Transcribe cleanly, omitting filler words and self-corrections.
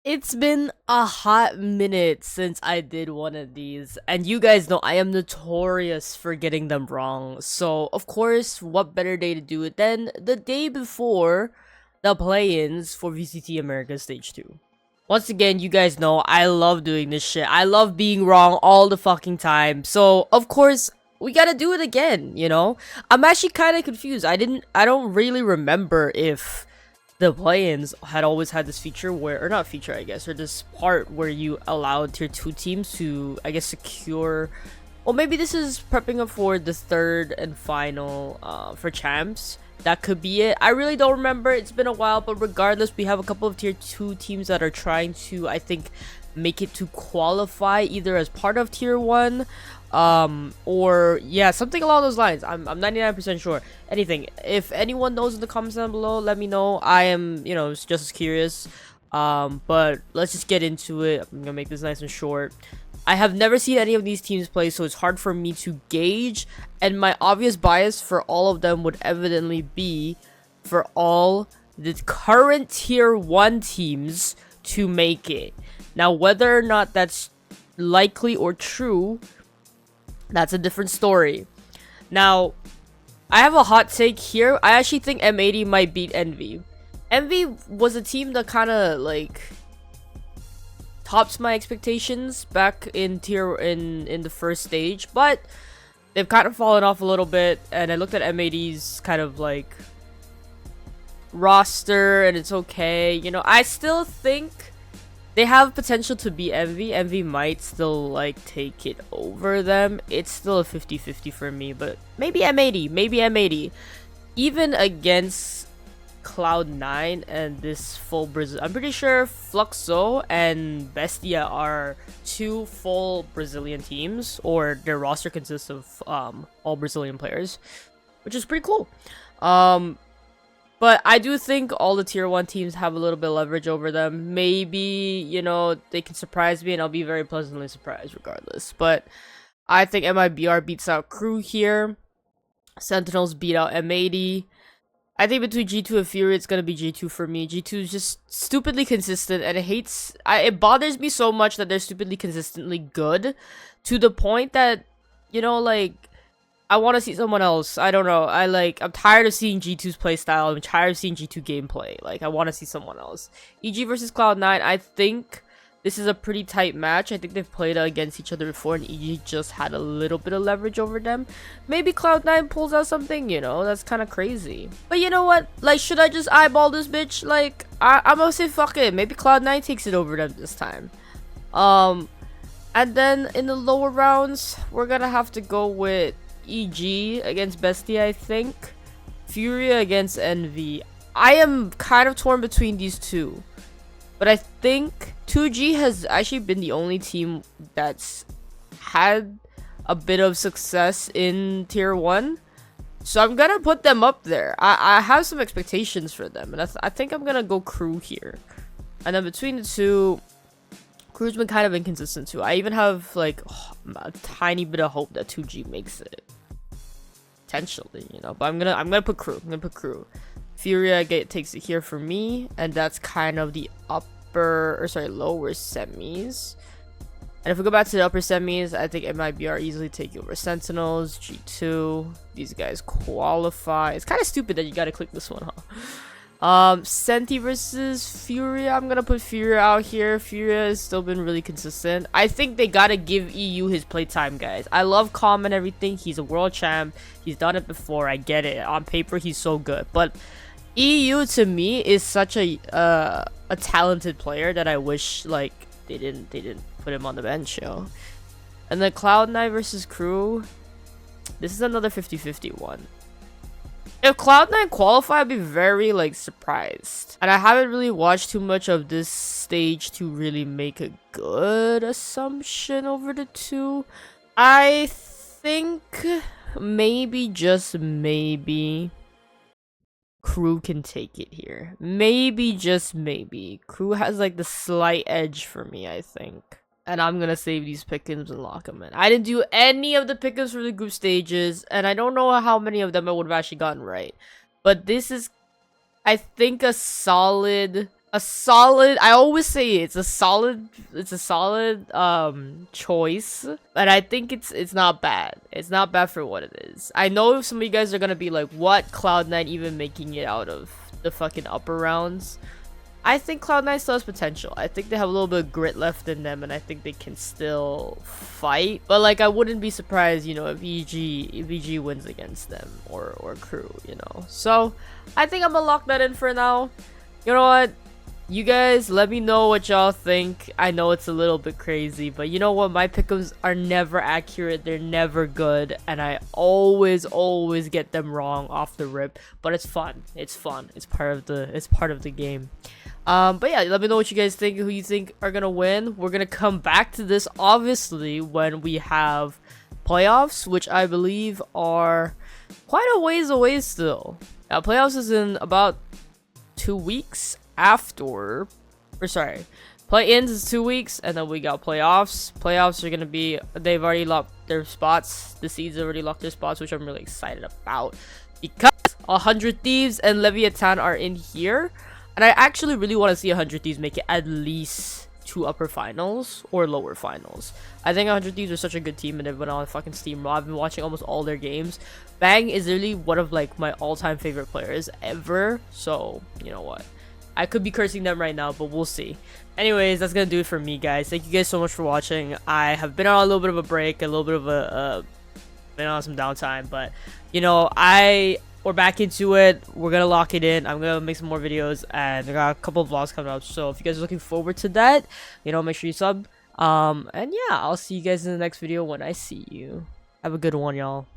It's been a hot minute since I did one of these, and you guys know I am notorious for getting them wrong. So, of course, what better day to do it than the day before the play-ins for VCT America Stage 2. Once again, you guys know I love doing this shit. I love being wrong all the fucking time. So, of course, we gotta do it again, you know? I'm actually kind of confused. I don't really remember if the play-ins had always had this feature where, or not feature, I guess, or this part where you allowed tier 2 teams to, I guess, secure. Well, maybe this is prepping up for the third and final for champs. That could be it. I really don't remember. It's been a while, but regardless, we have a couple of tier 2 teams that are trying to, I think, make it to qualify either as part of tier 1 or yeah, something along those lines. I'm 99% sure. Anything, if anyone knows in the comments down below, let me know. I am, just as curious. But let's just get into it. I'm gonna make this nice and short. I have never seen any of these teams play, so it's hard for me to gauge, and my obvious bias for all of them would evidently be for all the current tier 1 teams to make it. Now, whether or not that's likely or true, that's a different story. Now, I have a hot take here. I actually think M80 might beat Envy. Envy was a team that kind of like tops my expectations back in the first stage, but they've kind of fallen off a little bit. And I looked at M80's kind of like roster, and it's okay. I still think they have potential to be Envy. Envy might still like take it over them. It's still a 50-50 for me, but maybe M80, maybe M80. Even against Cloud9 and this full Brazil, I'm pretty sure Fluxo and Bestia are two full Brazilian teams, or their roster consists of all Brazilian players, which is pretty cool. But I do think all the tier 1 teams have a little bit of leverage over them. Maybe, they can surprise me, and I'll be very pleasantly surprised regardless. But I think MIBR beats out Crew here. Sentinels beat out M80. I think between G2 and Fury, it's going to be G2 for me. G2 is just stupidly consistent, and it bothers me so much that they're stupidly consistently good, to the point that, like, I want to see someone else. I don't know. I'm tired of seeing G2's playstyle. I'm tired of seeing G2 gameplay. Like, I want to see someone else. EG versus Cloud9. I think this is a pretty tight match. I think they've played against each other before, and EG just had a little bit of leverage over them. Maybe Cloud9 pulls out something, that's kind of crazy. But you know what? Like, should I just eyeball this bitch? Like, I'm gonna say fuck it. Maybe Cloud9 takes it over them this time. And then in the lower rounds, we're gonna have to go with EG against Bestia, I think. Fury against Envy. I am kind of torn between these two, but I think 2G has actually been the only team that's had a bit of success in tier 1, so I'm gonna put them up there. I have some expectations for them, and I think I'm gonna go Crew here. And then between the two, Crew's been kind of inconsistent too. I even have like a tiny bit of hope that 2G makes it. Potentially, but I'm gonna put Crew. Furia takes it here for me, and that's kind of the lower semis. And if we go back to the upper semis, I think MIBR easily take over Sentinels, G2. These guys qualify. It's kind of stupid that you gotta click this one, huh? Senti versus Furia. I'm gonna put Furia out here. Furia has still been really consistent. I think they gotta give EU his playtime, guys. I love Calm and everything. He's a world champ. He's done it before. I get it. On paper, he's so good. But EU to me is such a talented player that I wish like they didn't put him on the bench, yo. And then Cloud9 versus Crew. This is another 50-50 one. If Cloud9 qualify, I'd be very like surprised. And I haven't really watched too much of this stage to really make a good assumption over the two. I think maybe, just maybe, Crew can take it here. Maybe, just maybe. Crew has like the slight edge for me, I think. And I'm gonna save these pick'ems and lock them in. I didn't do any of the pick'ems for the group stages, and I don't know how many of them I would have actually gotten right. But this is, I think, a solid a solid, I always say it's a solid choice, but I think it's not bad. It's not bad for what it is. I know some of you guys are gonna be like, what, Cloud9 even making it out of the fucking upper rounds? I think Cloud9 still has potential. I think they have a little bit of grit left in them, and I think they can still fight. But like, I wouldn't be surprised, you know, if EG wins against them or Crew, you know. So I think I'm gonna lock that in for now. You know what? You guys, let me know what y'all think. I know it's a little bit crazy, but you know what? My pick'ems are never accurate. They're never good, and I always get them wrong off the rip. But it's fun. It's fun. It's part of the game. But yeah, let me know what you guys think. Who you think are gonna win? We're gonna come back to this obviously when we have playoffs, which I believe are quite a ways away still. Now, playoffs is in about 2 weeks after, or sorry, play-ins is 2 weeks, and then we got playoffs. Playoffs are gonna be, they've already locked their spots. The seeds already locked their spots, which I'm really excited about because 100 Thieves and Leviathan are in here, and I actually really want to see 100 Thieves make it at least to upper finals or lower finals. I think 100 Thieves are such a good team, and they've been on fucking steamroll. I've been watching almost all their games. Bang is literally one of like my all-time favorite players ever, so you know what, I could be cursing them right now, but we'll see. Anyways, that's gonna do it for me, guys. Thank you guys so much for watching. I have been on a little bit of a break, a little bit of been on some downtime, but you know, we're back into it. We're gonna lock it in. I'm gonna make some more videos, and I got a couple of vlogs coming up. So if you guys are looking forward to that, you know, make sure you sub. And yeah, I'll see you guys in the next video when I see you. Have a good one, y'all.